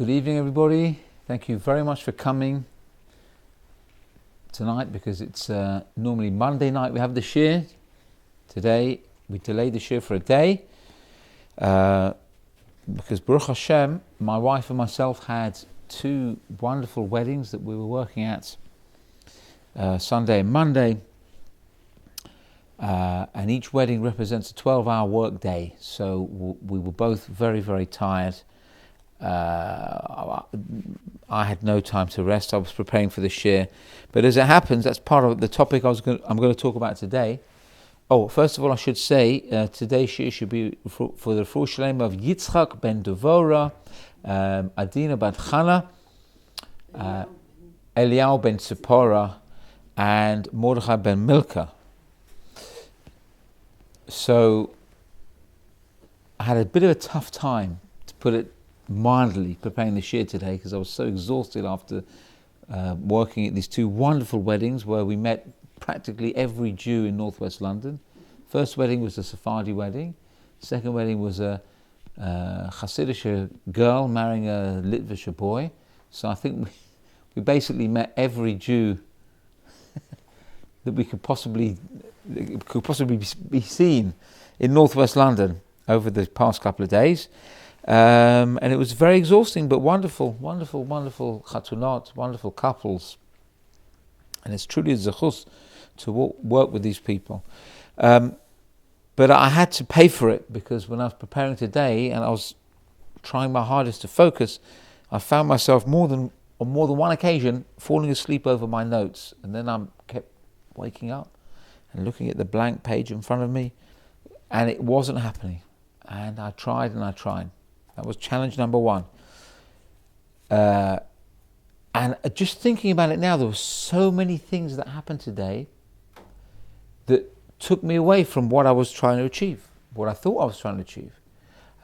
Good evening, everybody. Thank you very much for coming tonight, because it's normally Monday night we have the shir. Today we delayed the shir for a day because Baruch Hashem, my wife and myself had two wonderful weddings that we were working at Sunday and Monday, and each wedding represents a 12-hour work day, so we were both very, very tired. I had no time to rest. I was preparing for the shir, but as it happens, that's part of the topic I'm going to talk about today. Oh, first of all, I should say today's shir should be for the Refuah Shalema of Yitzchak ben Devora, Adina bat Chana, Eliyahu ben Tzipora, and Mordechai ben Milka. So I had a bit of a tough time, to put it mildly, preparing the shir today, because I was so exhausted after working at these two wonderful weddings where we met practically every Jew in northwest London. First wedding was a Sephardi wedding. Second wedding was a Hasidic girl marrying a Litvish boy. So I think we basically met every Jew that we could possibly be seen in northwest London over the past couple of days. And it was very exhausting, but wonderful chatunot, wonderful couples. And it's truly a zechus to work with these people. But I had to pay for it, because when I was preparing today and I was trying my hardest to focus, I found myself on more than one occasion falling asleep over my notes. And then I kept waking up and looking at the blank page in front of me, and it wasn't happening. And I tried and I tried. That was challenge number one. And just thinking about it now, there were so many things that happened today that took me away from what I was trying to achieve, what I thought I was trying to achieve.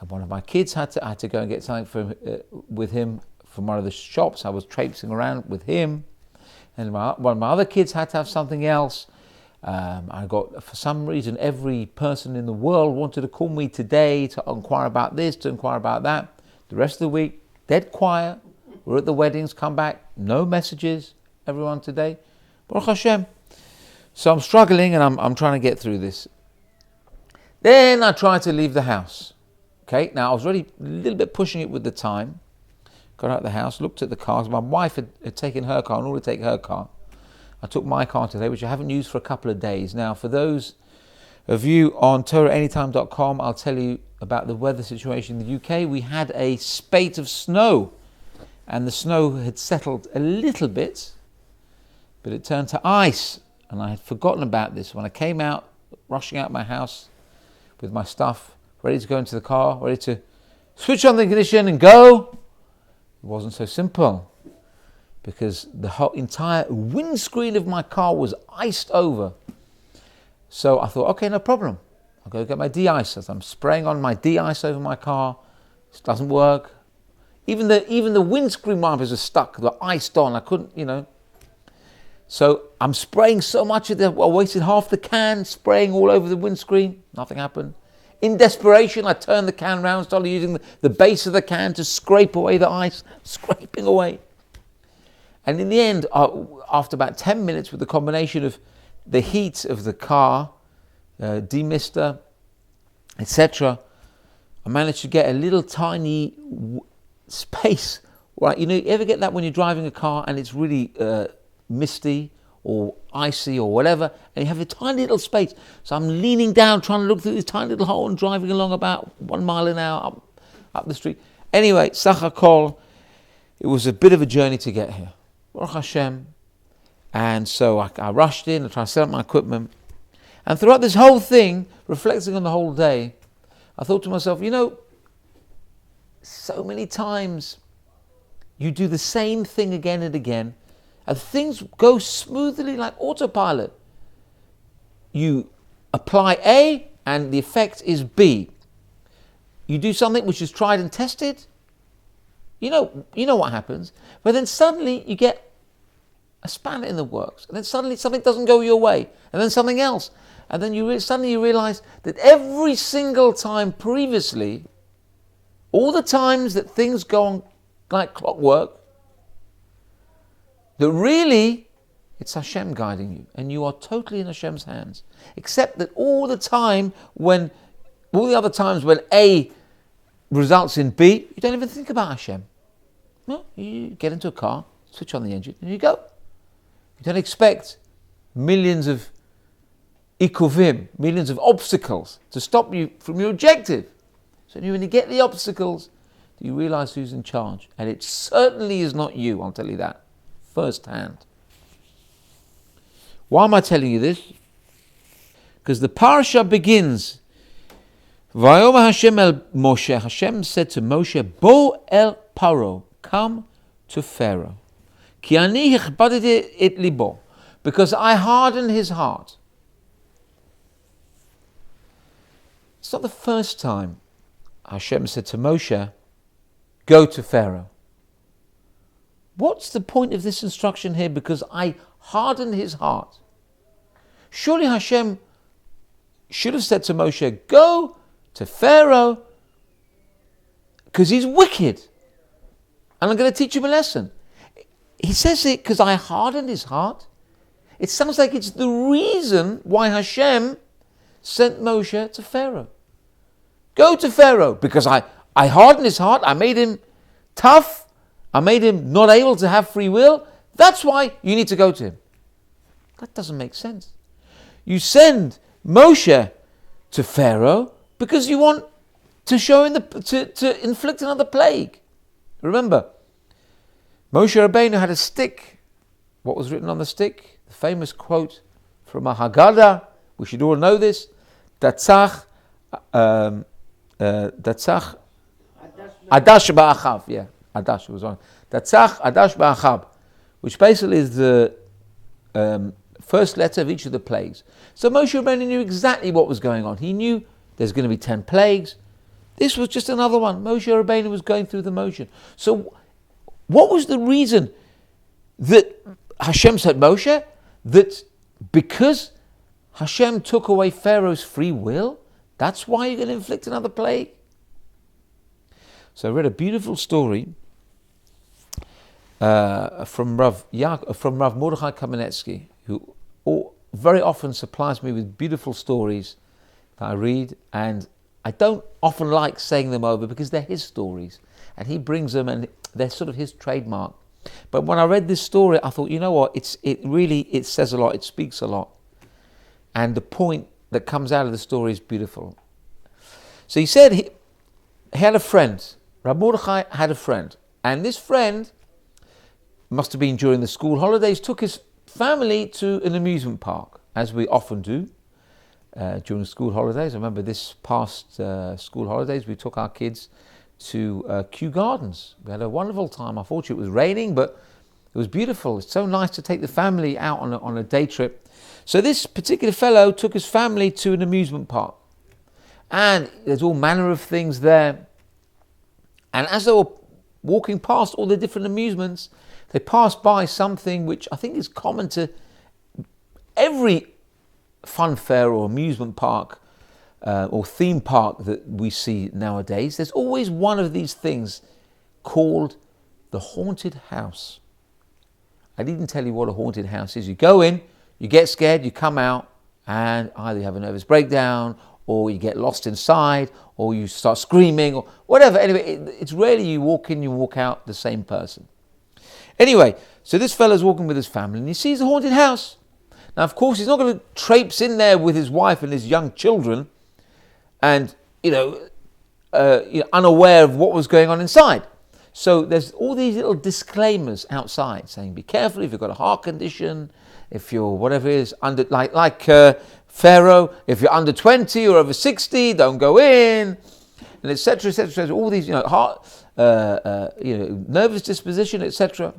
And one of my kids I had to go and get something with him from one of the shops. I was traipsing around with him. And one of my other kids had to have something else. For some reason, every person in the world wanted to call me today to inquire about this, to inquire about that. The rest of the week, dead quiet. We're at the weddings, come back, no messages, everyone today. Baruch Hashem. So I'm struggling, and I'm trying to get through this. Then I tried to leave the house. Okay, now I was already a little bit pushing it with the time. Got out of the house, looked at the cars. My wife had taken her car, in order to take her car. I took my car today, which I haven't used for a couple of days. Now, for those of you on TorahAnytime.com, I'll tell you about the weather situation in the UK. We had a spate of snow, and the snow had settled a little bit, but it turned to ice, and I had forgotten about this. When I came out, rushing out my house with my stuff, ready to go into the car, ready to switch on the ignition and go, it wasn't so simple, because the whole entire windscreen of my car was iced over. So I thought, okay, no problem. I'll go get my de-icer. I'm spraying on my de-ice over my car. This doesn't work. Even the windscreen wipers are stuck. They're iced on. I couldn't, So I'm spraying so much of I wasted half the can, spraying all over the windscreen. Nothing happened. In desperation, I turned the can around, started using the base of the can to scrape away the ice, scraping away. And in the end, after about 10 minutes, with the combination of the heat of the car, demister, etc., I managed to get a little tiny space. Right, you ever get that when you're driving a car and it's really misty or icy or whatever, and you have a tiny little space. So I'm leaning down, trying to look through this tiny little hole and driving along about 1 mile an hour up the street. Anyway, Sach HaKol, it was a bit of a journey to get here. Baruch Hashem. And so I rushed in and tried to set up my equipment. And throughout this whole thing, reflecting on the whole day, I thought to myself, so many times you do the same thing again and again, and things go smoothly like autopilot. You apply A and the effect is B. You do something which is tried and tested, you know what happens. But then suddenly you get a spanner in the works, and then suddenly something doesn't go your way, and then something else, and then suddenly you realize that every single time previously, all the times that things go on like clockwork, that really it's Hashem guiding you and you are totally in Hashem's hands. Except that all the other times when A results in B, you don't even think about Hashem. No, you get into a car, switch on the engine, and you go. You don't expect millions of ikuvim, millions of obstacles to stop you from your objective. So when you get the obstacles, you realize who's in charge. And it certainly is not you, I'll tell you that, firsthand. Why am I telling you this? Because the parasha begins, Vayomer Hashem el Moshe, Hashem said to Moshe, Bo el Paro, come to Pharaoh. Ki ani hichbadeti et libo, because I hardened his heart. It's not the first time Hashem said to Moshe, go to Pharaoh. What's the point of this instruction here? Because I hardened his heart. Surely Hashem should have said to Moshe, go to Pharaoh because he's wicked and I'm going to teach him a lesson. He says it because I hardened his heart. It sounds like it's the reason why Hashem sent Moshe to Pharaoh. Go to Pharaoh because I hardened his heart. I made him tough. I made him not able to have free will. That's why you need to go to him. That doesn't make sense. You send Moshe to Pharaoh because you want to show him to inflict another plague. Remember, Moshe Rabbeinu had a stick. What was written on the stick? The famous quote from a Haggadah. We should all know this. Datzach Adash ba'achav. Yeah, Adash was on. Datzach Adash ba'achav, which basically is the first letter of each of the plagues. So Moshe Rabbeinu knew exactly what was going on. He knew there's going to be 10 plagues. This was just another one. Moshe Rabbeinu was going through the motion. So what was the reason that Hashem said, Moshe, that because Hashem took away Pharaoh's free will, that's why you're going to inflict another plague? So I read a beautiful story from Rav Mordechai Kamenetsky, who very often supplies me with beautiful stories that I read, and I don't often like saying them over because they're his stories, and he brings them, and they're sort of his trademark. But when I read this story, I thought, you know what? It says a lot. It speaks a lot, and the point that comes out of the story is beautiful. So he said he had a friend. Rav Mordechai had a friend, and this friend must have been during the school holidays, took his family to an amusement park, as we often do during school holidays. I remember this past school holidays, we took our kids to Kew Gardens. We had a wonderful time. Unfortunately, it was raining, but it was beautiful. It's so nice to take the family out on a day trip. So this particular fellow took his family to an amusement park, and there's all manner of things there. And as they were walking past all the different amusements, they passed by something which I think is common to every fun fair or amusement park or theme park that we see nowadays. There's always one of these things called the haunted house. I didn't tell you what a haunted house is. You go in, you get scared, you come out, and either you have a nervous breakdown, or you get lost inside, or you start screaming, or whatever. Anyway, it's rarely you walk in, you walk out the same person. Anyway, so this fellow's walking with his family, and he sees a haunted house. Now, of course, he's not going to traipse in there with his wife and his young children, and unaware of what was going on inside. So there's all these little disclaimers outside saying, be careful if you've got a heart condition, if you're whatever it is, under like Pharaoh, if you're under 20 or over 60, don't go in, and etc. etc. All these, heart, nervous disposition, etc.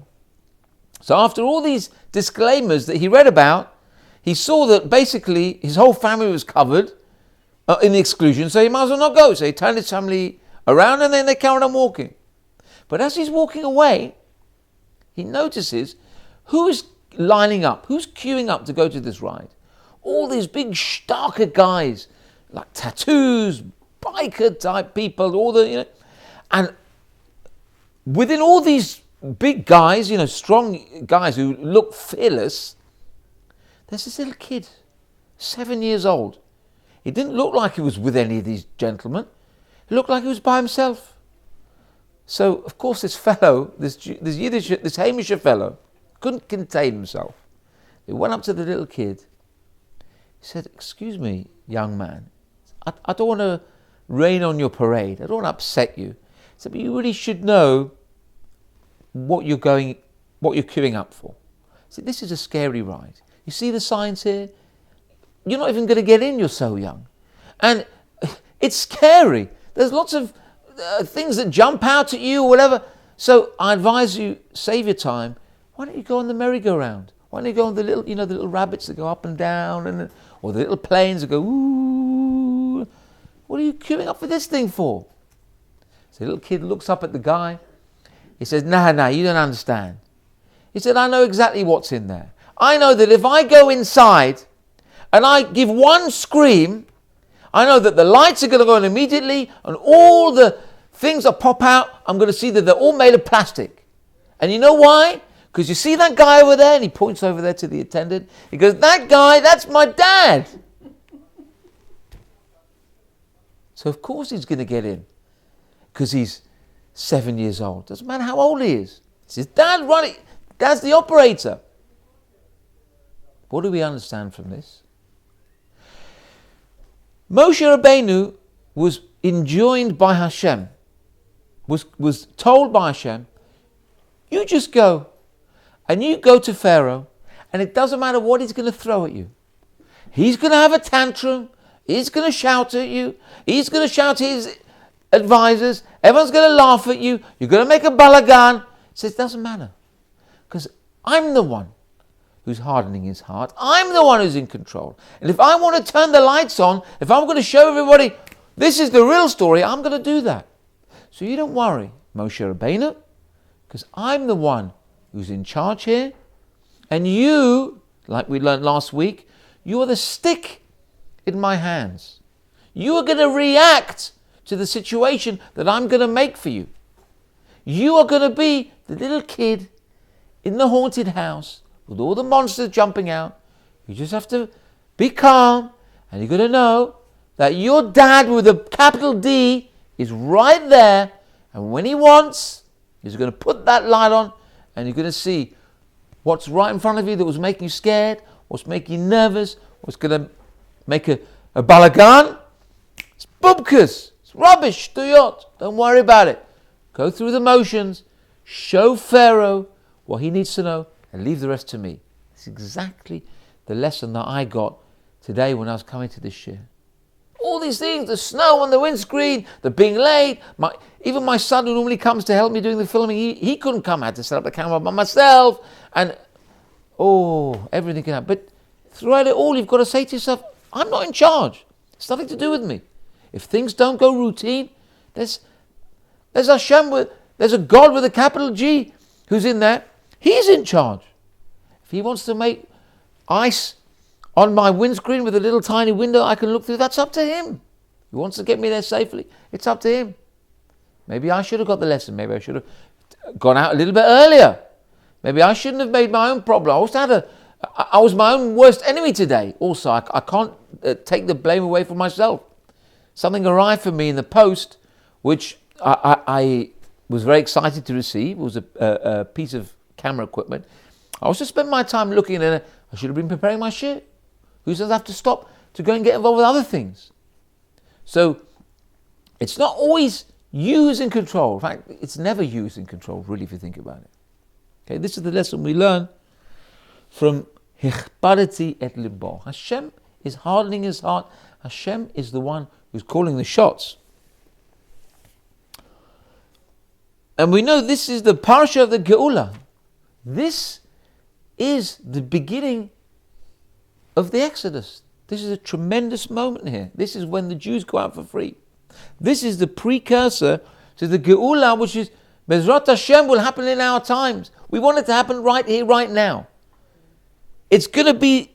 So after all these disclaimers that he read about, he saw that basically his whole family was covered in the exclusion, so he might as well not go. So he turned his family around, and then they carried on walking. But as he's walking away, he notices who's lining up, who's queuing up to go to this ride. All these big starker guys, like tattoos, biker type people, and within all these big guys, strong guys who look fearless, there's this little kid, 7 years old. He didn't look like he was with any of these gentlemen. He looked like he was by himself. So, of course, this fellow, this Yiddish, this Hamisher fellow, couldn't contain himself. He went up to the little kid. He said, "Excuse me, young man, I don't want to rain on your parade. I don't want to upset you. He said, but you really should know what you're queuing up for. He said, this is a scary ride. You see the signs here? You're not even going to get in, you're so young. And it's scary. There's lots of things that jump out at you or whatever. So I advise you, save your time. Why don't you go on the merry-go-round? Why don't you go on the little, the little rabbits that go up and down, or the little planes that go, ooh. What are you queuing up for this thing for?" So the little kid looks up at the guy. He says, nah, you don't understand. He said, "I know exactly what's in there. I know that if I go inside and I give one scream, I know that the lights are going to go on immediately and all the things that pop out, I'm going to see that they're all made of plastic. And you know why? Because you see that guy over there?" And he points over there to the attendant. He goes, "That guy, that's my dad." So of course he's going to get in. Because he's 7 years old. Doesn't matter how old he is. It's his dad running. Dad's the operator. What do we understand from this? Moshe Rabbeinu was enjoined by Hashem, was told by Hashem, you just go, and you go to Pharaoh, and it doesn't matter what he's going to throw at you. He's going to have a tantrum, he's going to shout at you, he's going to shout at his advisors, everyone's going to laugh at you, you're going to make a balagan. He says, it doesn't matter, because I'm the one who's hardening his heart. I'm the one who's in control. And if I want to turn the lights on, if I'm going to show everybody this is the real story, I'm going to do that. So you don't worry, Moshe Rabbeinu, because I'm the one who's in charge here. And you, like we learned last week, you are the stick in my hands. You are going to react to the situation that I'm going to make for you. You are going to be the little kid in the haunted house with all the monsters jumping out. You just have to be calm, and you're going to know that your dad with a capital D is right there, and when he wants, he's going to put that light on, and you're going to see what's right in front of you that was making you scared, what's making you nervous, what's going to make a balagan. It's bubkas, it's rubbish, shtuyot. Don't worry about it. Go through the motions, show Pharaoh what he needs to know, and leave the rest to me. It's exactly the lesson that I got today when I was coming to this shir. All these things, the snow on the windscreen, the being late, even my son who normally comes to help me doing the filming, he couldn't come. I had to set up the camera by myself, and everything can happen. But throughout it all, you've got to say to yourself, I'm not in charge. It's nothing to do with me. If things don't go routine, there's Hashem, there's a God with a capital G who's in there. He's in charge. If he wants to make ice on my windscreen with a little tiny window I can look through, that's up to him. He wants to get me there safely. It's up to him. Maybe I should have got the lesson. Maybe I should have gone out a little bit earlier. Maybe I shouldn't have made my own problem. I was my own worst enemy today. Also, I can't take the blame away from myself. Something arrived for me in the post, which I was very excited to receive. It was a piece of camera equipment. I was to spend my time looking at it. I should have been preparing my shit. Who says I have to stop to go and get involved with other things? So it's not always you who's in control. In fact, it's never you who's in control, really, if you think about it. Okay, this is the lesson we learn from Hichpadati et libo. Hashem is hardening his heart. Hashem is the one who's calling the shots. And we know this is the parsha of the Geula. This is the beginning of the Exodus. This is a tremendous moment here. This is when the Jews go out for free. This is the precursor to the Geula, which is Bezrat Hashem, will happen in our times. We want it to happen right here, right now. It's going to be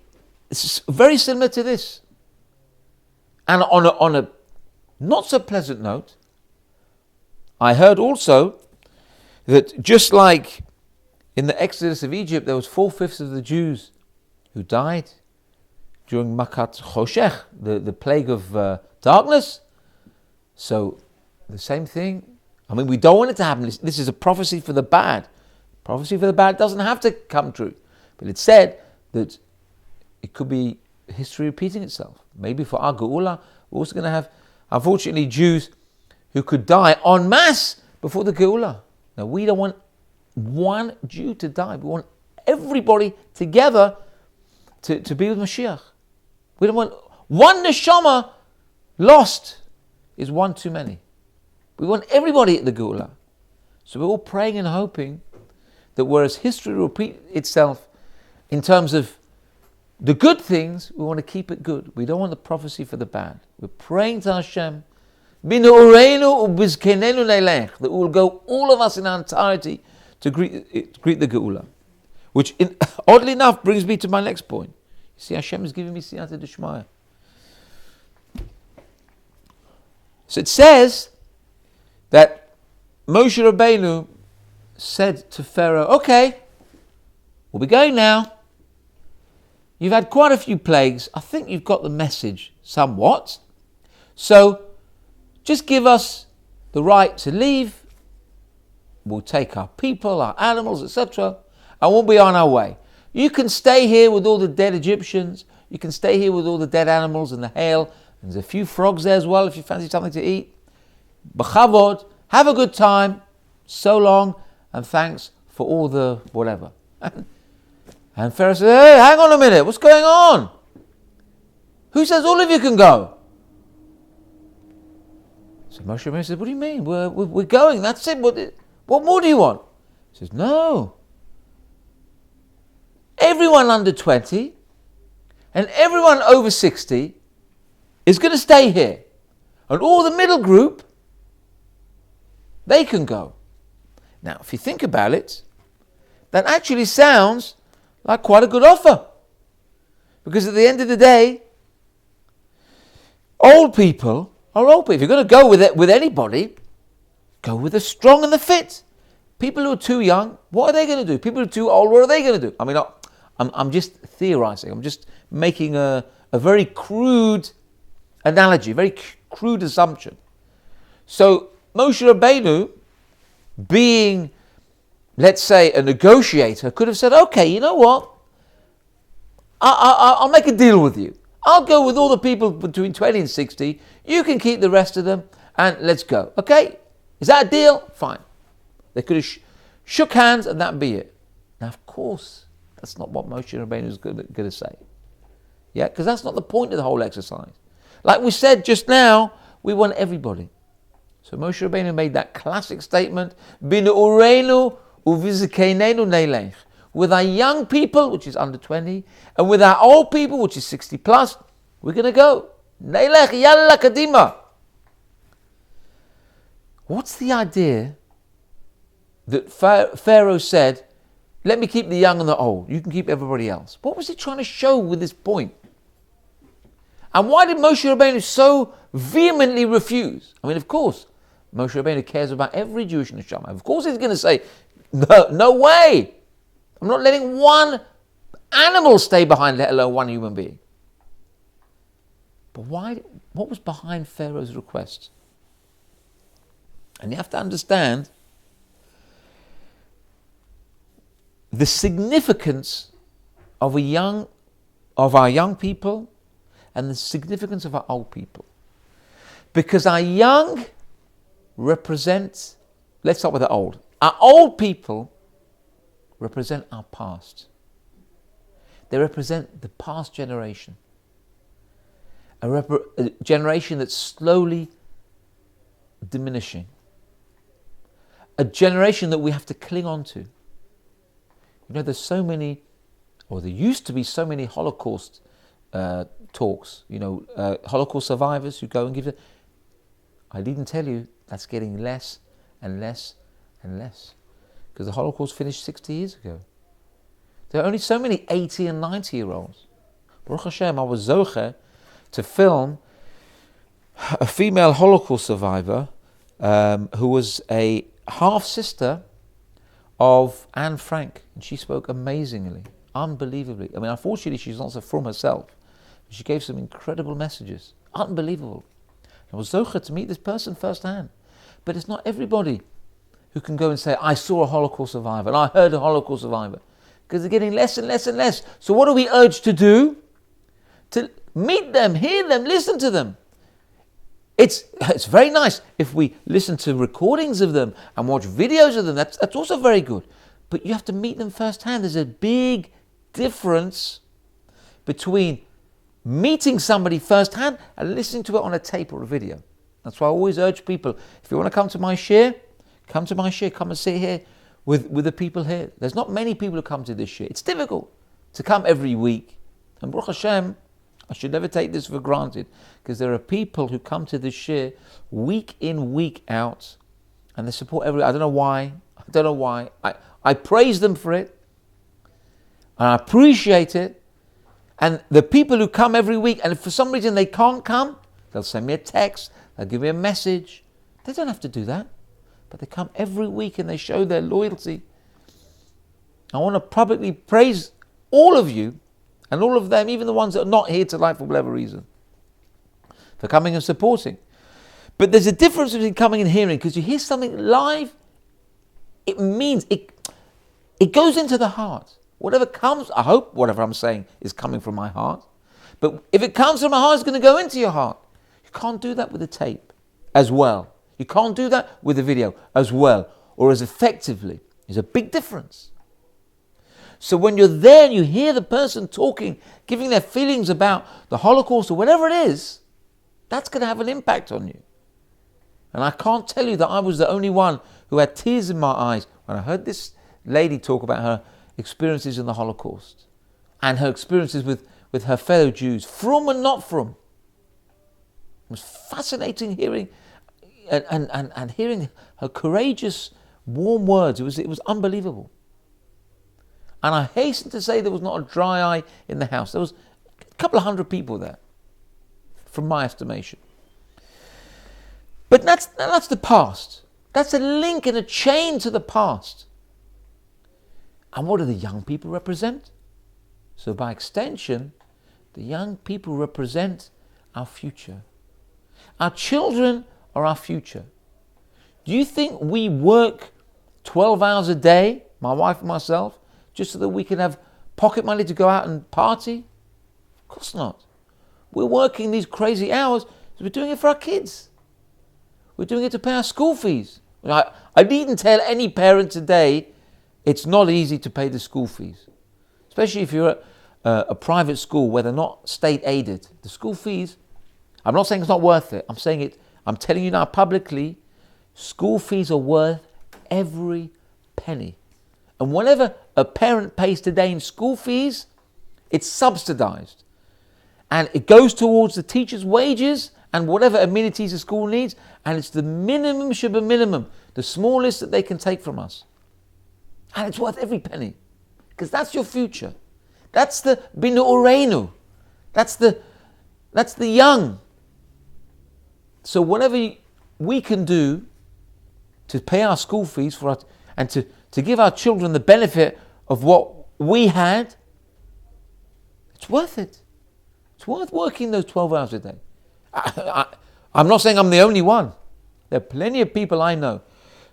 very similar to this. And on a not so pleasant note, I heard also that just like in the Exodus of Egypt, there was 4/5 of the Jews who died during Makat Choshech, the plague of darkness. So the same thing. I mean, we don't want it to happen. This is a prophecy for the bad. Prophecy for the bad doesn't have to come true. But it said that it could be history repeating itself. Maybe for our Geula, we're also going to have, unfortunately, Jews who could die en masse before the Geula. Now, we don't want one Jew to die. We want everybody together to be with Mashiach. We don't want one neshama lost is one too many. We want everybody at the Geula. So we're all praying and hoping that whereas history will repeat itself in terms of the good things, we want to keep it good. We don't want the prophecy for the bad. We're praying to Hashem that we will go, all of us in our entirety, to greet the Geula. Which, oddly enough, brings me to my next point. You see, Hashem is giving me siyata d'shmaya. So it says that Moshe Rabbeinu said to Pharaoh, okay, we'll be going now. You've had quite a few plagues. I think you've got the message somewhat. So just give us the right to leave. We'll take our people, our animals, etc., and we'll be on our way. You can stay here with all the dead Egyptians. You can stay here with all the dead animals and the hail. There's a few frogs there as well if you fancy something to eat. B'chavod, have a good time. So long, and thanks for all the whatever. And Pharaoh said, hey, hang on a minute, what's going on? Who says all of you can go? So Moshe Rabbeinu said, what do you mean? We're going, that's it. What more do you want? He says, no. Everyone under 20 and everyone over 60 is going to stay here. And all the middle group, they can go. Now, if you think about it, that actually sounds like quite a good offer. Because at the end of the day, old people are old people. If you're going to go with anybody, go with the strong and the fit. People who are too young, what are they going to do? People who are too old, what are they going to do? I mean, I'm just theorizing. I'm just making a very crude analogy, a very crude assumption. So Moshe Rabbeinu, being, let's say, a negotiator, could have said, okay, you know what? I'll make a deal with you. I'll go with all the people between 20 and 60. You can keep the rest of them, and let's go. Okay? Is that a deal? Fine. They could have shook hands, and that'd be it. Now, of course, that's not what Moshe Rabbeinu is going to say. Yeah? Because that's not the point of the whole exercise. Like we said just now, we want everybody. So Moshe Rabbeinu made that classic statement, B'ne'ureinu u'v'zekeinenu neilech. With our young people, which is under 20, and with our old people, which is 60 plus, we're going to go. Neilech yalla kadima. What's the idea that Pharaoh said, let me keep the young and the old, you can keep everybody else? What was he trying to show with this point? And why did Moshe Rabbeinu so vehemently refuse? I mean, of course, Moshe Rabbeinu cares about every Jewish neshama. Of course he's going to say, no way. I'm not letting one animal stay behind, let alone one human being. But why? What was behind Pharaoh's request? And you have to understand the significance of our young people and the significance of our old people. Because our young represent, let's start with the old. Our old people represent our past. They represent the past generation. A generation that's slowly diminishing. A generation that we have to cling on to. You know, there's so many, or there used to be so many Holocaust talks, Holocaust survivors who go and give it. I didn't tell you, that's getting less and less and less. Because the Holocaust finished 60 years ago. There are only so many 80 and 90-year-olds. Baruch Hashem, I was zocher to film a female Holocaust survivor who was a half-sister of Anne Frank, and she spoke amazingly, unbelievably. I mean, unfortunately, she's not so from herself. She gave some incredible messages, unbelievable. I was zocher to meet this person firsthand. But it's not everybody who can go and say, I saw a Holocaust survivor and I heard a Holocaust survivor, because they're getting less and less and less. So what are we urged to do? To meet them, hear them, listen to them. It's very nice if we listen to recordings of them and watch videos of them. That's also very good. But you have to meet them firsthand. There's a big difference between meeting somebody firsthand and listening to it on a tape or a video. That's why I always urge people, if you want to come to my shir, come to my shir, come and sit here with the people here. There's not many people who come to this shir. It's difficult to come every week. And Baruch Hashem, I should never take this for granted, because there are people who come to this shir week in, week out, and they support I don't know why. I praise them for it, and I appreciate it. And the people who come every week, and if for some reason they can't come, they'll send me a text, they'll give me a message. They don't have to do that, but they come every week and they show their loyalty. I want to publicly praise all of you and all of them, even the ones that are not here tonight for whatever reason, for coming and supporting. But there's a difference between coming and hearing, because you hear something live, it means it goes into the heart. Whatever comes, I hope whatever I'm saying is coming from my heart. But if it comes from my heart, it's going to go into your heart. You can't do that with a tape as well. You can't do that with a video as well or as effectively. There's a big difference. So when you're there and you hear the person talking, giving their feelings about the Holocaust or whatever it is, that's going to have an impact on you. And I can't tell you that I was the only one who had tears in my eyes when I heard this lady talk about her experiences in the Holocaust and her experiences with her fellow Jews, from and not from. It was fascinating hearing and hearing her courageous, warm words. It was unbelievable. And I hasten to say there was not a dry eye in the house. There was a couple of hundred people there, from my estimation. But that's the past. That's a link and a chain to the past. And what do the young people represent? So by extension, the young people represent our future. Our children are our future. Do you think we work 12 hours a day, my wife and myself, just so that we can have pocket money to go out and party? Of course not. We're working these crazy hours because we're doing it for our kids. We're doing it to pay our school fees. I needn't tell any parent today it's not easy to pay the school fees, especially if you're at a private school where they're not state aided. The school fees, I'm not saying it's not worth it. I'm telling you now publicly, school fees are worth every penny. And whatever a parent pays today in school fees, it's subsidized. And it goes towards the teacher's wages and whatever amenities the school needs. And it's the minimum sheba minimum, the smallest that they can take from us. And it's worth every penny, because that's your future. That's the binu ureinu. That's the young. So whatever we can do to pay our school fees for us and to give our children the benefit of what we had, it's worth it. It's worth working those 12 hours a day. I'm not saying I'm the only one. There are plenty of people I know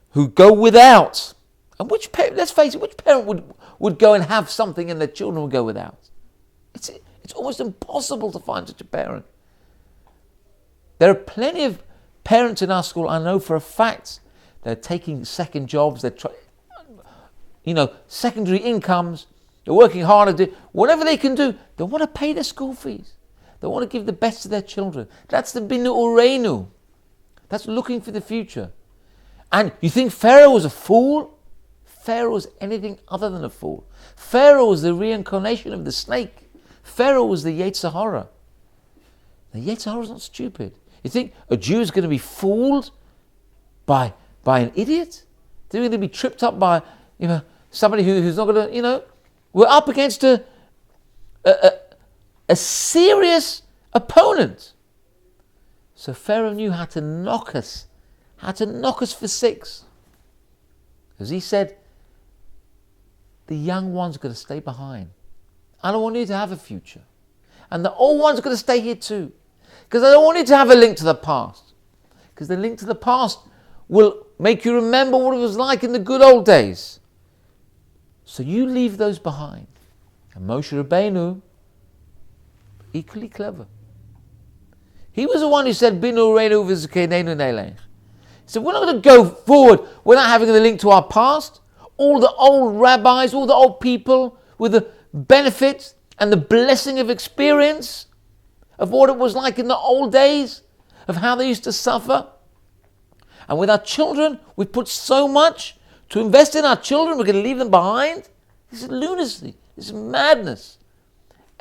who go without. And let's face it, which parent would go and have something and their children would go without? It's almost impossible to find such a parent. There are plenty of parents in our school, I know for a fact, they're taking second jobs, they're secondary incomes, they're working harder, whatever they can do, they want to pay their school fees. They want to give the best to their children. That's the binu ureinu. That's looking for the future. And you think Pharaoh was a fool? Pharaoh was anything other than a fool. Pharaoh was the reincarnation of the snake. Pharaoh was the Yetzer Hara. The Yetzer Hara is not stupid. You think a Jew is going to be fooled by an idiot? They're going to be tripped up by somebody who's not going to, we're up against a serious opponent. So Pharaoh knew how to knock us for six. Because he said, the young ones are going to stay behind. I don't want you to have a future. And the old ones are going to stay here too. Because I don't want you to have a link to the past. Because the link to the past will make you remember what it was like in the good old days. So you leave those behind. And Moshe Rabbeinu, equally clever. He was the one who said, Binu reinu v'zkeneinu nelech. He said, we're not going to go forward without having a link to our past. All the old rabbis, all the old people with the benefit and the blessing of experience of what it was like in the old days, of how they used to suffer. And with our children, we put so much to invest in our children, we're going to leave them behind? This is lunacy. This is madness.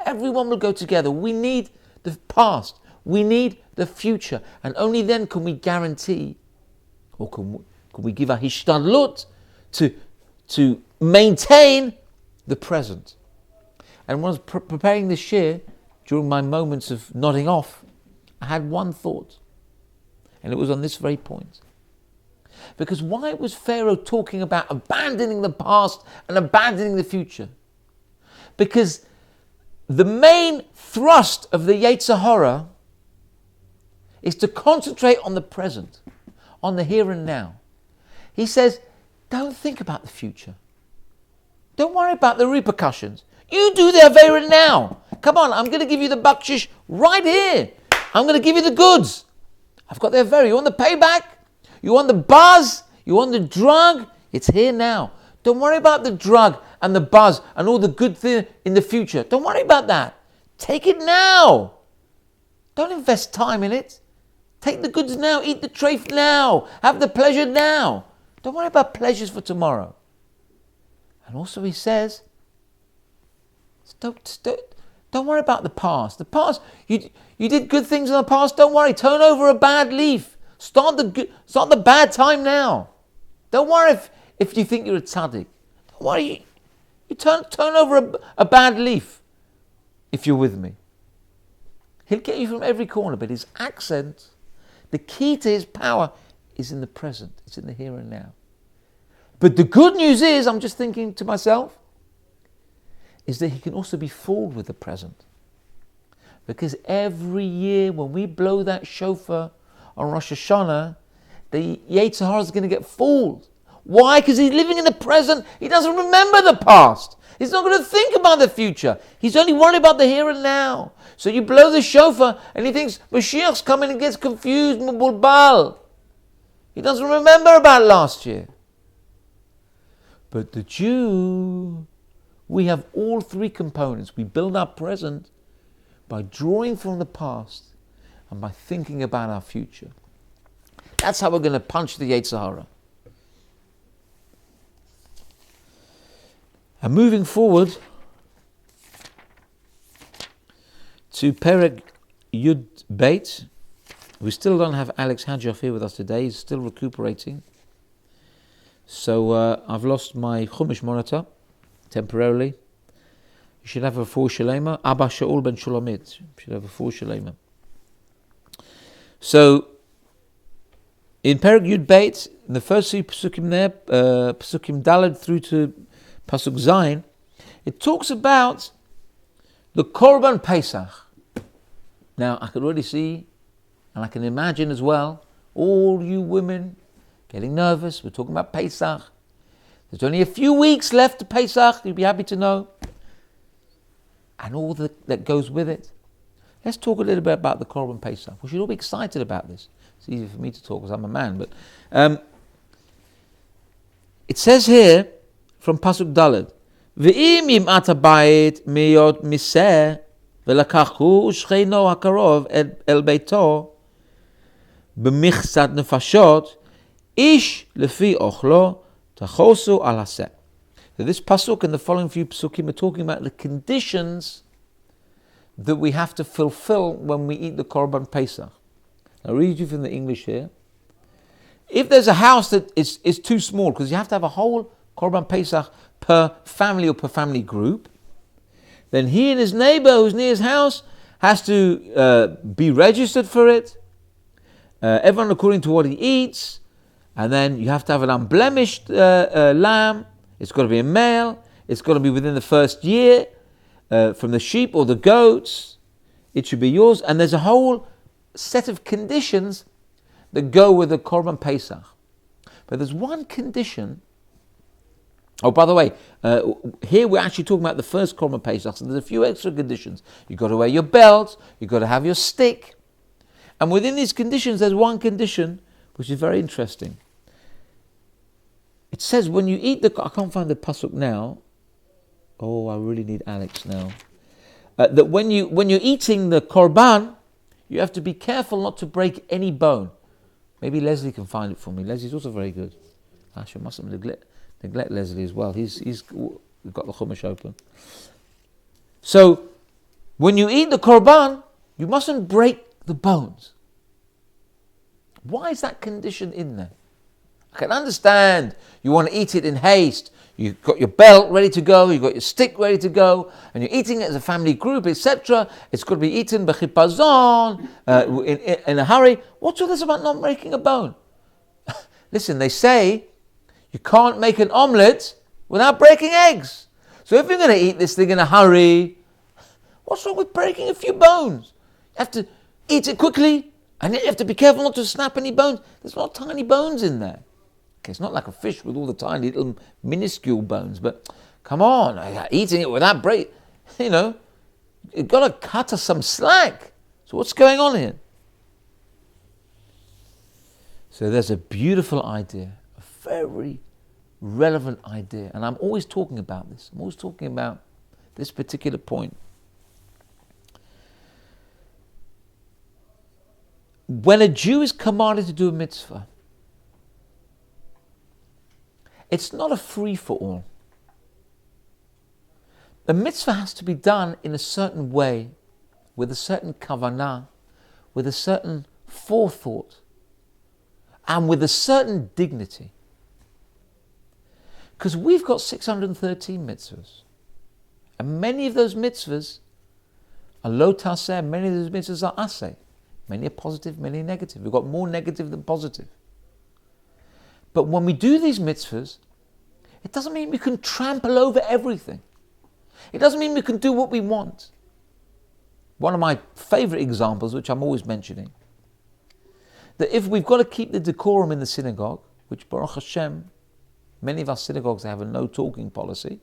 Everyone will go together. We need the past. We need the future. And only then can we guarantee, or can we give a hishtadlut to maintain the present. And when I was preparing this year, during my moments of nodding off, I had one thought. And it was on this very point. Because why was Pharaoh talking about abandoning the past and abandoning the future? Because the main thrust of the Yetzer Hara is to concentrate on the present, on the here and now. He says, don't think about the future. Don't worry about the repercussions. You do the Avera now. Come on, I'm going to give you the bakshish right here. I'm going to give you the goods. I've got the Avera. You want the payback? You want the buzz? You want the drug? It's here now. Don't worry about the drug and the buzz and all the good things in the future. Don't worry about that. Take it now. Don't invest time in it. Take the goods now. Eat the treif now. Have the pleasure now. Don't worry about pleasures for tomorrow. And also he says, don't worry about the past. The past, you did good things in the past. Don't worry. Turn over a bad leaf. Start the bad time now. Don't worry if you think you're a tzaddik. Don't worry. You turn over a bad leaf if you're with me. He'll get you from every corner, but his accent, the key to his power is in the present. It's in the here and now. But the good news is, I'm just thinking to myself, is that he can also be fooled with the present. Because every year when we blow that shofar on Rosh Hashanah, the Yetzer Hara is going to get fooled. Why? Because he's living in the present. He doesn't remember the past. He's not going to think about the future. He's only worried about the here and now. So you blow the shofar and he thinks Mashiach's coming and gets confused, mubulbal. He doesn't remember about last year. But the Jew, we have all three components. We build our present by drawing from the past and by thinking about our future. That's how we're going to punch the Yetzer Hara. And moving forward to Perek Yud Beit, we still don't have Alex Hadjoff here with us today. He's still recuperating. So I've lost my Chumash monitor temporarily. You should have a full Shalema. Abba Shaul ben Shulamit should have a full Shalema. So in Perek Yud Beit, in the first three Pesukim there, Pesukim Daled through to Pasuk Zayin, it talks about the Korban Pesach. Now I can already see, and I can imagine as well, all you women getting nervous. We're talking about Pesach. There's only a few weeks left to Pesach, you'll be happy to know. And all that goes with it. Let's talk a little bit about the Korban Pesach. We should all be excited about this. It's easy for me to talk because I'm a man, but it says here from Pasuk Daled, Ve'im yim'at habayit miyot miseh ve'lakachu shcheino hakarov el beito b'michsat nefashot ish lefi ochlo tachosu al haseh. So this pasuk and the following few pasukim are talking about the conditions that we have to fulfill when we eat the Korban Pesach. I'll read you from the English here. If there's a house that is too small, because you have to have a whole Korban Pesach per family or per family group, then he and his neighbor who's near his house has to be registered for it. Everyone according to what he eats. And then you have to have an unblemished lamb. It's got to be a male. It's got to be within the first year from the sheep or the goats. It should be yours. And there's a whole set of conditions that go with the Korban Pesach. But there's one condition. Oh, by the way, here we're actually talking about the first Korban Pesach, so there's a few extra conditions. You've got to wear your belt, you've got to have your stick. And within these conditions, there's one condition which is very interesting. It says when you eat I can't find the pasuk now. Oh, I really need Alex now. That when you're eating the Korban, you have to be careful not to break any bone. Maybe Leslie can find it for me. Leslie's also very good. Actually, I mustn't neglect Leslie as well. We've got the Chumash open. So, when you eat the Korban, you mustn't break the bones. Why is that condition in there? I can understand you want to eat it in haste. You've got your belt ready to go, you've got your stick ready to go, and you're eating it as a family group, etc. It's got to be eaten b'chipazon, in a hurry. What's all this about not breaking a bone? Listen, they say you can't make an omelette without breaking eggs. So if you're going to eat this thing in a hurry, what's wrong with breaking a few bones? You have to eat it quickly, and you have to be careful not to snap any bones. There's not tiny bones in there. Okay, it's not like a fish with all the tiny little minuscule bones, but come on, eating it without break, you've got to cut us some slack. So what's going on here? So there's a beautiful idea, a very relevant idea, and I'm always talking about this. I'm always talking about this particular point. When a Jew is commanded to do a mitzvah, it's not a free-for-all. The mitzvah has to be done in a certain way, with a certain kavanah, with a certain forethought, and with a certain dignity. Because we've got 613 mitzvahs. And many of those mitzvahs are lo taseh, many of those mitzvahs are aseh. Many are positive, many are negative. We've got more negative than positive. But when we do these mitzvahs, it doesn't mean we can trample over everything. It doesn't mean we can do what we want. One of my favorite examples, which I'm always mentioning, that if we've got to keep the decorum in the synagogue, which Baruch Hashem, many of our synagogues have a no talking policy,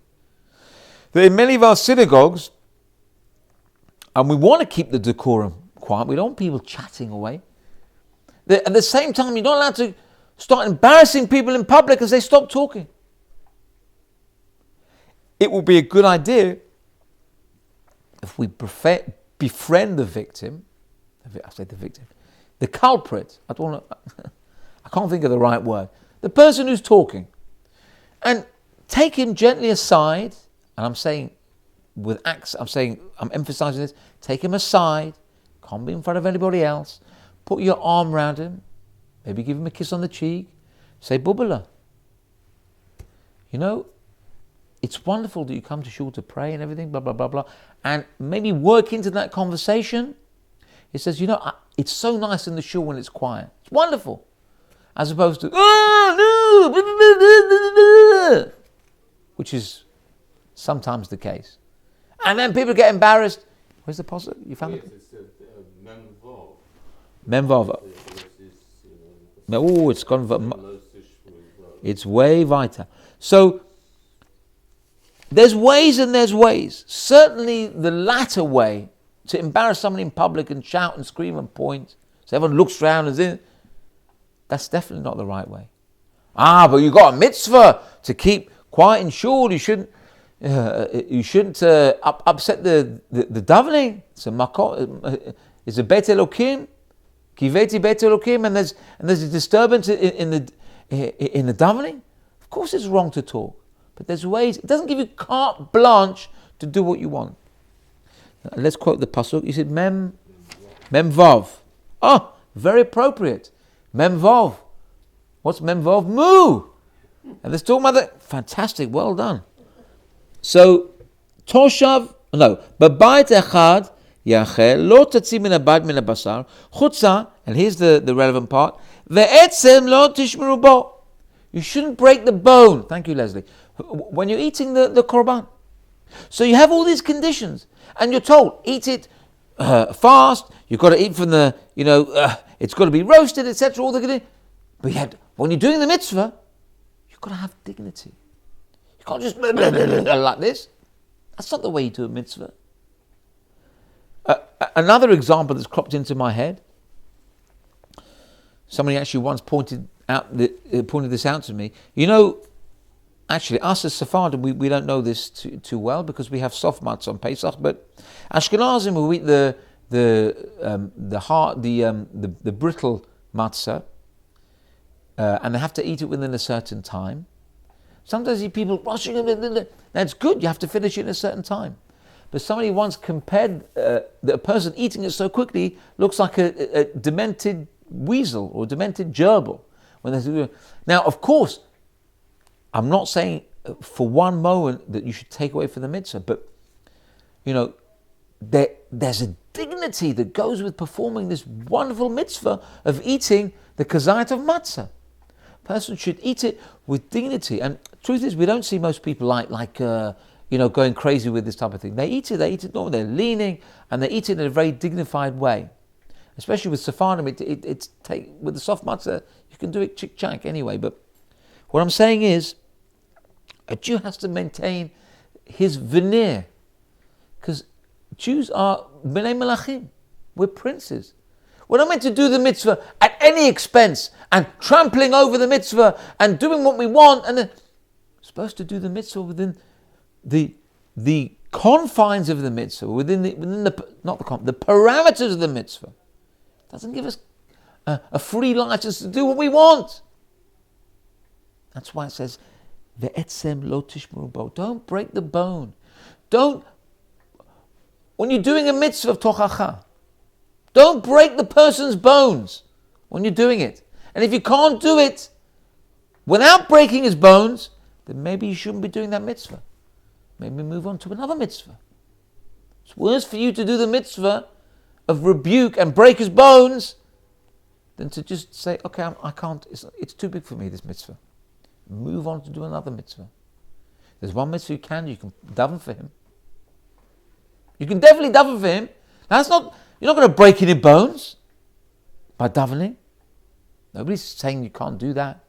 that in many of our synagogues, and we want to keep the decorum quiet, we don't want people chatting away. At the same time, you're not allowed to start embarrassing people in public as they stop talking. It will be a good idea if we befriend the victim, the culprit. I can't think of the right word. The person who's talking, and take him gently aside. And I'm emphasizing this. Take him aside. Can't be in front of anybody else. Put your arm around him. Maybe give him a kiss on the cheek. Say Bubala. It's wonderful that you come to shul to pray and everything, blah, blah, blah, blah. And maybe work into that conversation. It says, it's so nice in the shul when it's quiet. It's wonderful. As opposed to, which is sometimes the case. And then people get embarrassed. Where's the pasuk? You found it? It's Memvav. Memvav. Oh, it's gone. It's way weiter. So, there's ways and there's ways. Certainly the latter way, to embarrass someone in public and shout and scream and point, so everyone looks around and says, that's definitely not the right way. But you got a mitzvah to keep quiet in shul. You shouldn't upset the davening. It's a Beit Elokim, Kiveti Beit Elokim, and there's a disturbance in the davening. Of course, it's wrong to talk, but there's ways. It doesn't give you carte blanche to do what you want. Let's quote the pasuk. You said Mem Vav. Oh, very appropriate. Mem Vav. What's Mem Vav? Moo. And let's talk about that. Fantastic. Well done. So, Toshav, Babayit Echad Yachel, Lo Tatzi min abad min abasar, Chutza, and here's the relevant part, Ve'etzem lo tishmeru bo. You shouldn't break the bone. Thank you, Leslie. when you're eating the korban. So you have all these conditions, and you're told, eat it fast, you've got to eat from the, it's got to be roasted, etc. All the conditions. But yet, when you're doing the mitzvah, you've got to have dignity. You can't just like this. That's not the way you do a mitzvah. Another example that's cropped into my head. Somebody actually once pointed this out to me. Actually, us as Sephardim, we don't know this too well because we have soft matzah on Pesach. But Ashkenazim who eat the brittle matzah, and they have to eat it within a certain time. Sometimes you see people rushing it. That's good. You have to finish it in a certain time. But somebody once compared that a person eating it so quickly looks like a demented weasel or a demented gerbil. Now, of course, I'm not saying for one moment that you should take away from the mitzvah, but there's a dignity that goes with performing this wonderful mitzvah of eating the kazayit of matzah. A person should eat it with dignity. And the truth is, we don't see most people going crazy with this type of thing. They eat it normally. They're leaning and they eat it in a very dignified way. Especially with Sephardim, with the soft matzah, you can do it chick-chack anyway. But what I'm saying is, a Jew has to maintain his veneer, because Jews are b'nei melachim. We're princes. We're not meant to do the mitzvah at any expense and trampling over the mitzvah and doing what we want. And we're supposed to do the mitzvah within the confines of the mitzvah, within the parameters of the mitzvah. It doesn't give us a free license to do what we want. That's why it says, "Ve'etzem lo tishmeru bo." Don't break the bone. When you're doing a mitzvah of tochacha, don't break the person's bones when you're doing it. And if you can't do it without breaking his bones, then maybe you shouldn't be doing that mitzvah. Maybe move on to another mitzvah. It's worse for you to do the mitzvah of rebuke and break his bones than to just say, okay, I can't, it's too big for me, this mitzvah. Move on to do another mitzvah. There's one mitzvah you can daven for him. You can definitely daven for him. You're not going to break any bones by davening. Nobody's saying you can't do that.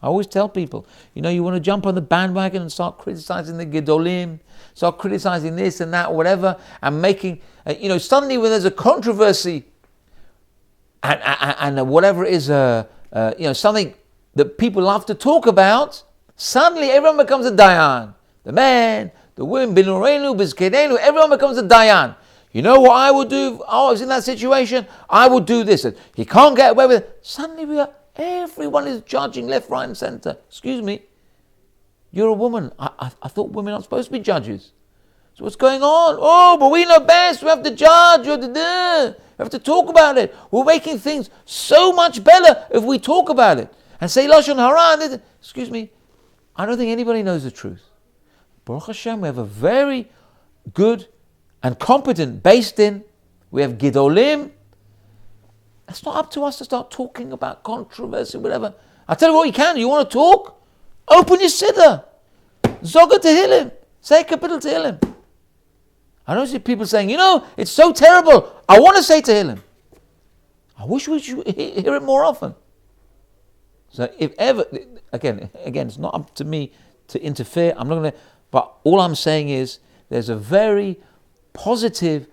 I always tell people, you want to jump on the bandwagon and start criticizing the Gedolim, start criticizing this and that or whatever, and making, suddenly when there's a controversy and whatever it is, something that people love to talk about, suddenly everyone becomes a dayan. The man, the women, binurenu, bizkedenu, everyone becomes a dayan. You know what I would do? Oh, I was in that situation, I would do this. And he can't get away with it. Suddenly everyone is judging left, right and centre. Excuse me, you're a woman. I thought women aren't supposed to be judges. So what's going on? Oh, but we know best. We have to judge. We have to talk about it. We're making things so much better if we talk about it. And say Lashon Hara. Excuse me, I don't think anybody knows the truth. Baruch Hashem, we have a very good and competent based in. We have Gedolim. It's not up to us to start talking about controversy, whatever. I'll tell you what you can. You want to talk? Open your siddur. Zoga Tehillim. Say a kapitel Tehillim. I don't see people saying, it's so terrible. I want to say Tehillim. I wish we should hear it more often. So if ever, again, it's not up to me to interfere. I'm not going to, but all I'm saying is there's a very positive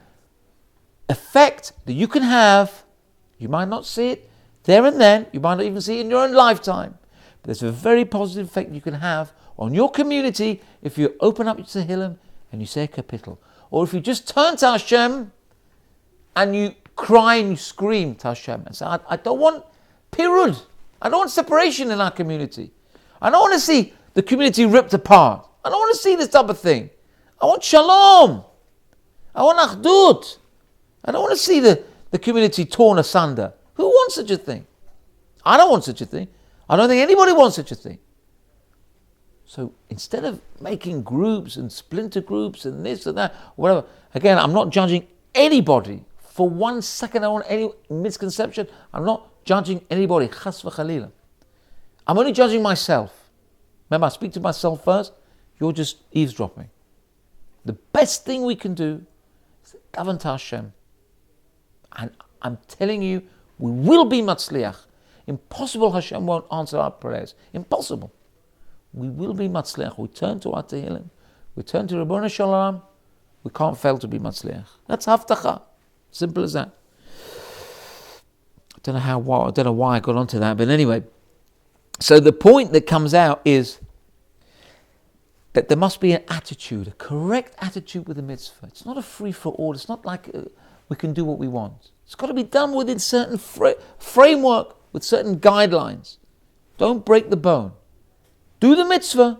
effect that you can have. You might not see it there and then. You might not even see it in your own lifetime. But there's a very positive effect you can have on your community if you open up your Tehillim and you say a kapitel. Or if you just turn to Hashem and you cry and you scream to Hashem and say, I don't want pirud. I don't want separation in our community. I don't want to see the community ripped apart. I don't want to see this type of thing. I want shalom. I want achdut. I don't want to see the community torn asunder. Who wants such a thing? I don't want such a thing. I don't think anybody wants such a thing. So instead of making groups and splinter groups and this and that, whatever, again, I'm not judging anybody. For 1 second, I don't want any misconception. I'm not judging anybody. Chas v'chalila. I'm only judging myself. Remember, I speak to myself first. you're just eavesdropping. The best thing we can do is daven to Hashem. And I'm telling you, we will be matzliach. Impossible Hashem won't answer our prayers. Impossible. We will be matzliach. We turn to our Tehillim. We turn to Ribono Shel Olam. We can't fail to be matzliach. That's haftacha. Simple as that. I don't know why I got onto that, but anyway. So the point that comes out is that there must be an attitude, a correct attitude with the mitzvah. It's not a free-for-all. It's not like we can do what we want. It's got to be done within certain framework, with certain guidelines. Don't break the bone. Do the mitzvah,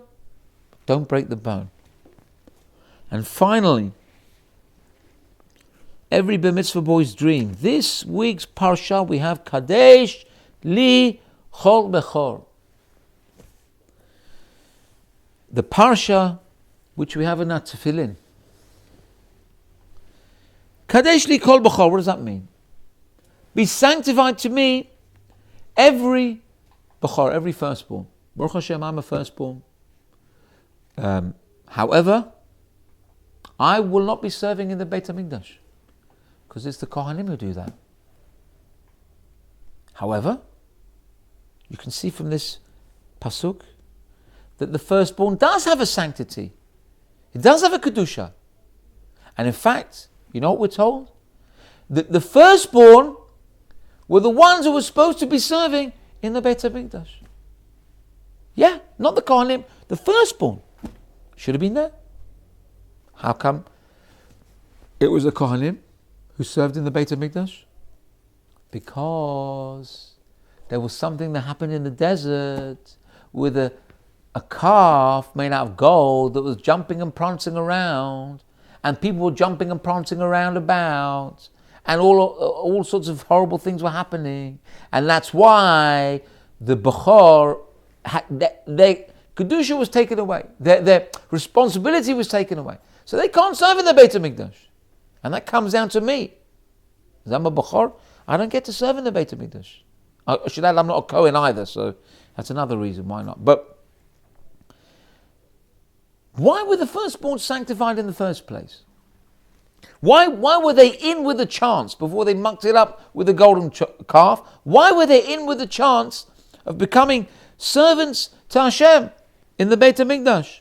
but don't break the bone. And finally, every bar mitzvah boy's dream. This week's parsha we have Kadesh Li Chol Bechor. The parsha which we have in our tefillin. Kadesh Li Chol Bechor, what does that mean? Be sanctified to me every Bechor, every firstborn. Baruch Hashem, I'm a firstborn. However, I will not be serving in the Beit HaMikdash, because it's the Kohanim who do that. However, you can see from this pasuk that the firstborn does have a sanctity. It does have a kedusha. And in fact, you know what we're told? That the firstborn were the ones who were supposed to be serving in the Beit HaMikdash. Yeah, not the Kohanim, the firstborn should have been there. How come it was the Kohanim who served in the Beit HaMikdash? Because there was something that happened in the desert with a calf made out of gold that was jumping and prancing around, and people were jumping and prancing around about, and all sorts of horrible things were happening, and that's why the Bechor, their kedusha was taken away, their responsibility was taken away, so they can't serve in the Beit HaMikdash, and that comes down to me. As I'm a Bechor, I don't get to serve in the Beit HaMikdash. I should add, I'm not a Kohen either, so that's another reason why not. But why were the firstborn sanctified in the first place? Why were they in with a chance before they mucked it up with the golden calf? Why were they in with a chance of becoming servants to Hashem in the Beit HaMikdash?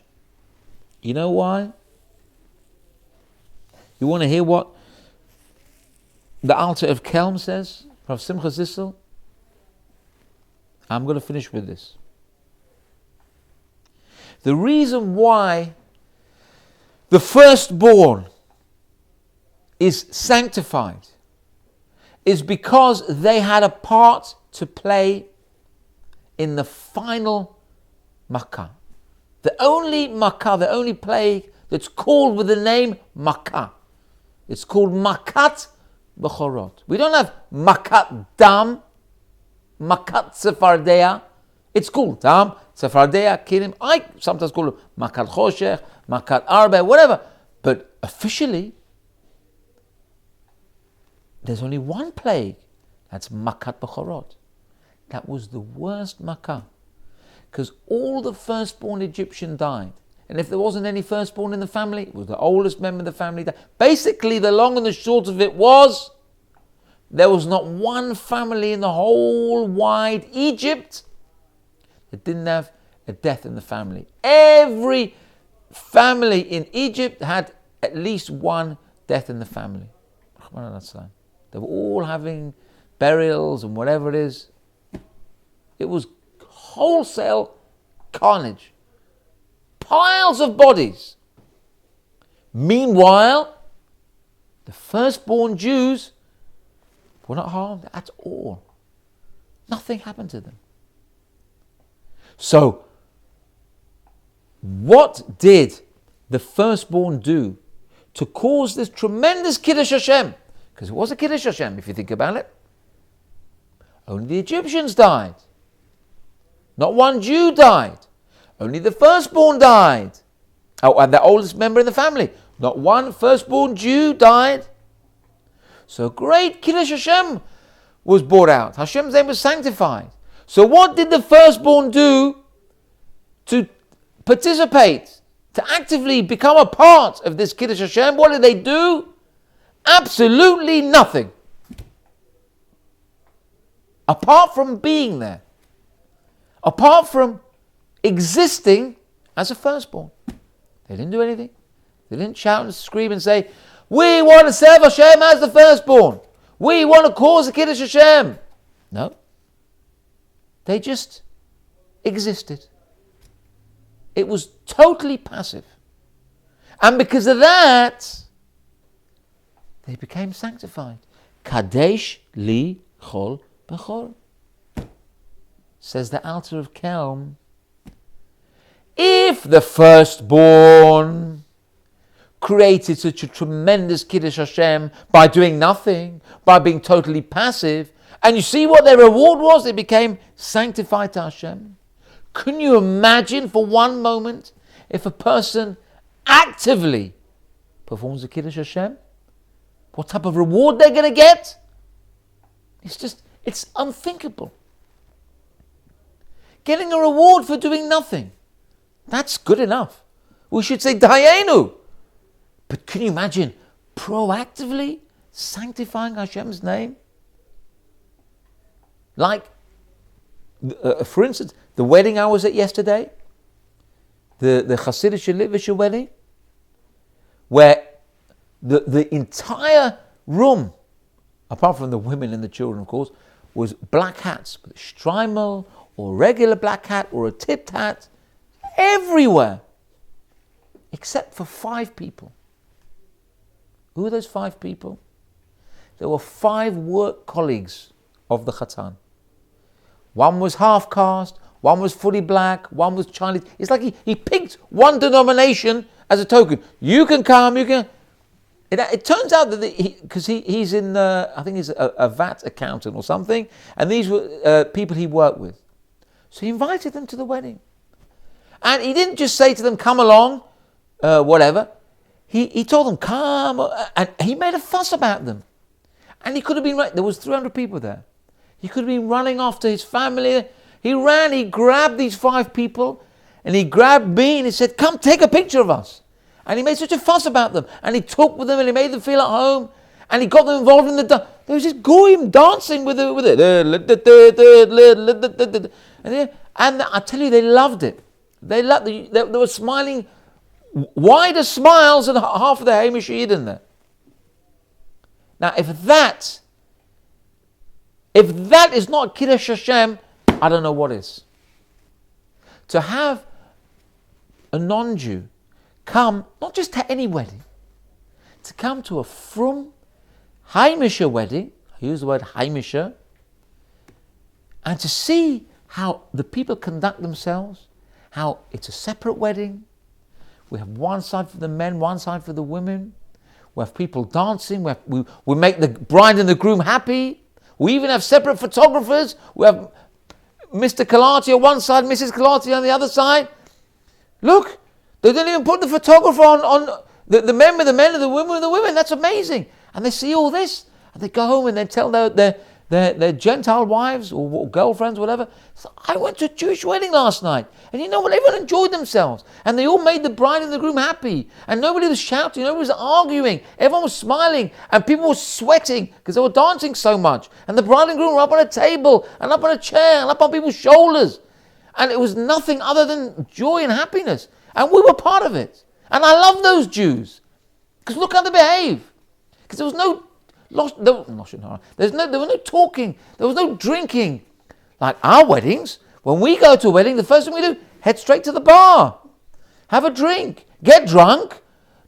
You know why? You want to hear what the Alter of Kelm says, Rav Simcha Zissel? I'm going to finish with this. The reason why the firstborn is sanctified is because they had a part to play in the final Makkah. The only Makkah, the only plague that's called with the name Makkah. It's called Makat Bechorot. We don't have Makat Dam, Makat Sefardeya. It's called Dam, Sefardeya, Kirim. I sometimes call it Makat Choshech, Makat Arbe, whatever. But officially, there's only one plague. That's Makat Bechorot. That was the worst Makkah. Because all the firstborn Egyptian died. And if there wasn't any firstborn in the family, it was the oldest member of the family died. Basically, the long and the short of it was, there was not one family in the whole wide Egypt that didn't have a death in the family. Every family in Egypt had at least one death in the family. They were all having burials and whatever it is. It was wholesale carnage. Piles of bodies. Meanwhile, the firstborn Jews were not harmed at all. Nothing happened to them. So, what did the firstborn do to cause this tremendous Kiddush Hashem? Because it was a Kiddush Hashem, if you think about it. Only the Egyptians died. Not one Jew died. Only the firstborn died. Oh, and the oldest member in the family. Not one firstborn Jew died. So great Kiddush Hashem was brought out. Hashem's name was sanctified. So what did the firstborn do to participate, to to actively become a part of this Kiddush Hashem, what did they do? Absolutely nothing. Apart from being there. Apart from existing as a firstborn. They didn't do anything. They didn't shout and scream and say, we want to serve Hashem as the firstborn. We want to cause the Kiddush Hashem. No. They just existed. It was totally passive. And because of that, they became sanctified. Kadesh li chol bechor. Says the Alter of Kelm, if the firstborn created such a tremendous Kiddush Hashem by doing nothing, by being totally passive, and you see what their reward was? They became sanctified to Hashem. Can you imagine for one moment if a person actively performs the Kiddush Hashem? What type of reward they're going to get? It's unthinkable. Getting a reward for doing nothing. That's good enough. We should say Dayenu. But can you imagine proactively sanctifying Hashem's name? Like, for instance, the wedding I was at yesterday, the Hasidic Litvischer wedding, where the entire room, apart from the women and the children, of course, was black hats, with a streimel or a regular black hat or a tipped hat, everywhere, except for 5 people. Who are those 5 people? There were 5 work colleagues of the Chatan. One was half caste, one was fully black, one was Chinese. It's like he picked one denomination as a token. You can come, you can. It turns out that because he's in, I think he's a VAT accountant or something, and these were people he worked with. So he invited them to the wedding. And he didn't just say to them, come along, whatever. He told them, come, and he made a fuss about them. And he could have been right. There was 300 people there. He could have been running after his family. He ran, he grabbed these 5 people, and he grabbed me, and he said, come take a picture of us. And he made such a fuss about them. And he talked with them, and he made them feel at home. And he got them involved in the dance. There was this goyim dancing with it. And I tell you, they loved it. They were smiling wider smiles than half of the Hamish Eden there. Now, if that is not Kiddush Hashem, I don't know what is. To have a non-Jew come, not just to any wedding, to come to a frum Haimisher wedding, I use the word Haimisher, and to see how the people conduct themselves, how it's a separate wedding. We have one side for the men, one side for the women. We have people dancing. We make the bride and the groom happy. We even have separate photographers. We have Mr. Kalati on one side, Mrs. Kalati on the other side. Look, they didn't even put the photographer on the men with the men and the women with the women. That's amazing. And they see all this, and they go home and they tell their Gentile wives or girlfriends, whatever. So I went to a Jewish wedding last night, and you know what? Everyone enjoyed themselves, and they all made the bride and the groom happy, and nobody was shouting, nobody was arguing, everyone was smiling, and people were sweating because they were dancing so much, and the bride and groom were up on a table, and up on a chair, and up on people's shoulders, and it was nothing other than joy and happiness, and we were part of it. And I love those Jews, because look how they behave, because there was no there was no talking, there was no drinking. Like our weddings, when we go to a wedding, the first thing we do, head straight to the bar, have a drink, get drunk,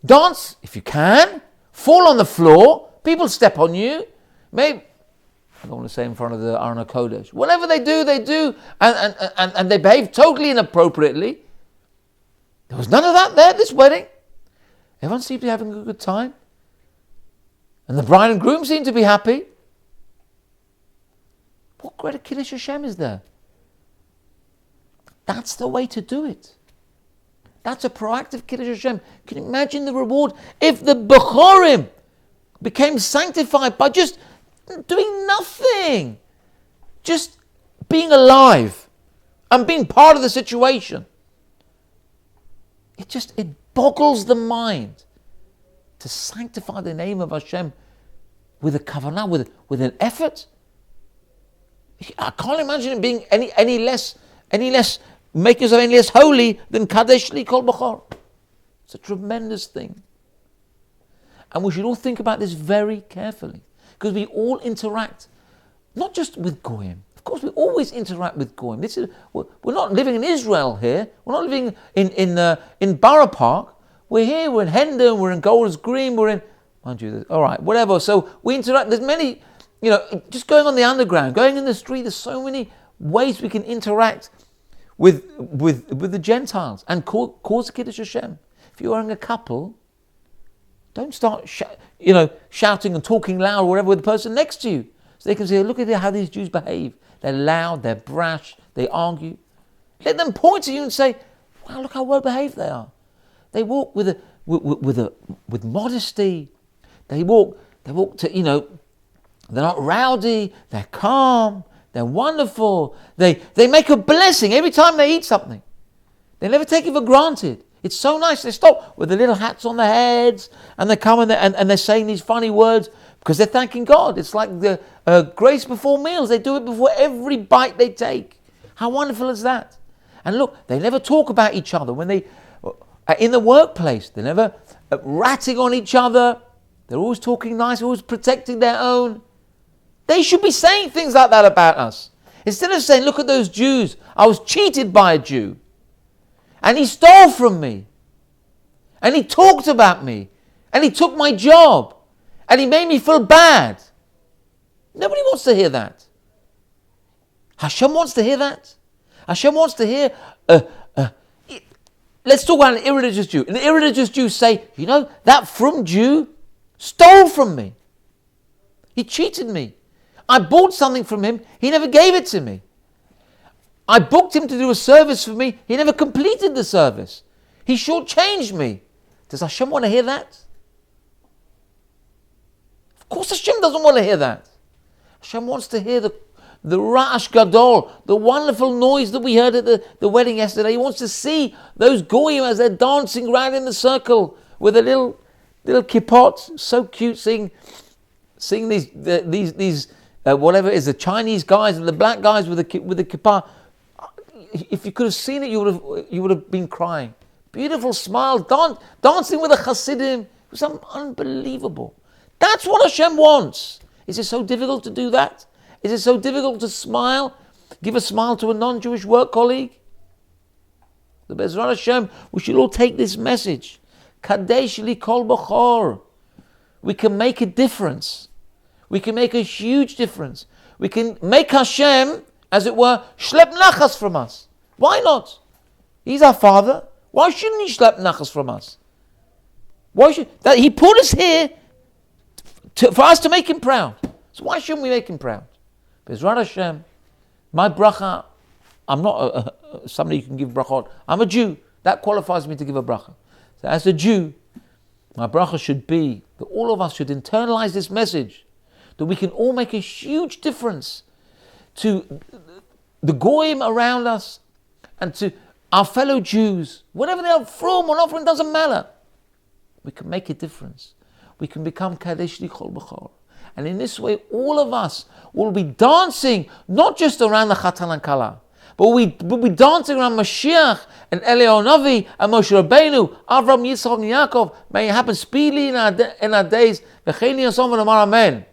dance if you can, fall on the floor, people step on you, maybe, I don't want to say in front of the Aron HaKodesh, whatever they do, and they behave totally inappropriately. There was none of that there at this wedding. Everyone seemed to be having a good time. And the bride and groom seem to be happy. What greater Kiddush Hashem is there? That's the way to do it. That's a proactive Kiddush Hashem. Can you imagine the reward if the Bechorim became sanctified by just doing nothing? Just being alive and being part of the situation. It boggles the mind to sanctify the name of Hashem with a kavanah, with an effort. I can't imagine it being any less making yourself any less holy than Kadesh Li Kol B'chor. It's a tremendous thing. And we should all think about this very carefully, because we all interact, not just with Goyim. Of course, we always interact with Goyim. We're not living in Israel here. We're not living in Borough Park. We're here, we're in Hendon, we're in Golders Green, we're in, mind you, all right, whatever. So we interact, there's many, just going on the underground, going in the street, there's so many ways we can interact with the Gentiles and cause Kiddush Hashem. If you're wearing a couple, don't start shouting and talking loud or whatever with the person next to you. So they can say, look at how these Jews behave. They're loud, they're brash, they argue. Let them point to you and say, wow, look how well behaved they are. They walk with modesty. They walk to, they're not rowdy, they're calm, they're wonderful. They make a blessing every time they eat something. They never take it for granted. It's so nice. They stop with the little hats on their heads and they come and they're saying these funny words because they're thanking God. It's like the grace before meals. They do it before every bite they take. How wonderful is that? And look, they never talk about each other. When they in the workplace, they're never ratting on each other. They're always talking nice, always protecting their own. They should be saying things like that about us. Instead of saying, look at those Jews. I was cheated by a Jew. And he stole from me. And he talked about me. And he took my job. And he made me feel bad. Nobody wants to hear that. Hashem wants to hear that. Hashem wants to hear, let's talk about an irreligious Jew. An irreligious Jew say, that frum Jew stole from me. He cheated me. I bought something from him. He never gave it to me. I booked him to do a service for me. He never completed the service. He shortchanged me. Does Hashem want to hear that? Of course Hashem doesn't want to hear that. Hashem wants to hear the Ra'ash Gadol, the wonderful noise that we heard at the wedding yesterday. He wants to see those Goyim as they're dancing around in the circle with a little kippot, so cute, seeing these whatever it is, the Chinese guys and the black guys with the kippah. If you could have seen it, you would have been crying. Beautiful smile, dancing with the Hasidim. It was unbelievable. That's what Hashem wants. Is it so difficult to do that? Is it so difficult to smile? Give a smile to a non-Jewish work colleague? The Bezrat Hashem, we should all take this message. Kadesh li kol b'chor. We can make a difference. We can make a huge difference. We can make Hashem, as it were, shlep nachas from us. Why not? He's our Father. Why shouldn't He shlep nachas from us? He put us here for us to make Him proud. So why shouldn't we make Him proud? Bezrat Hashem, my bracha, I'm not somebody you can give brachot. I'm a Jew. That qualifies me to give a bracha. So as a Jew, my bracha should be that all of us should internalize this message, that we can all make a huge difference to the Goyim around us and to our fellow Jews. Whatever they are from or not from, doesn't matter. We can make a difference. We can become Kadesh Li Kol B'chor. And in this way, all of us will be dancing, not just around the Chatan and Kala, but we'll be dancing around Mashiach and Eliyahu Navi and Moshe Rabbeinu, Avram, Yitzchak and Yaakov. May it happen speedily in our days. V'chein yasam v'namar amen.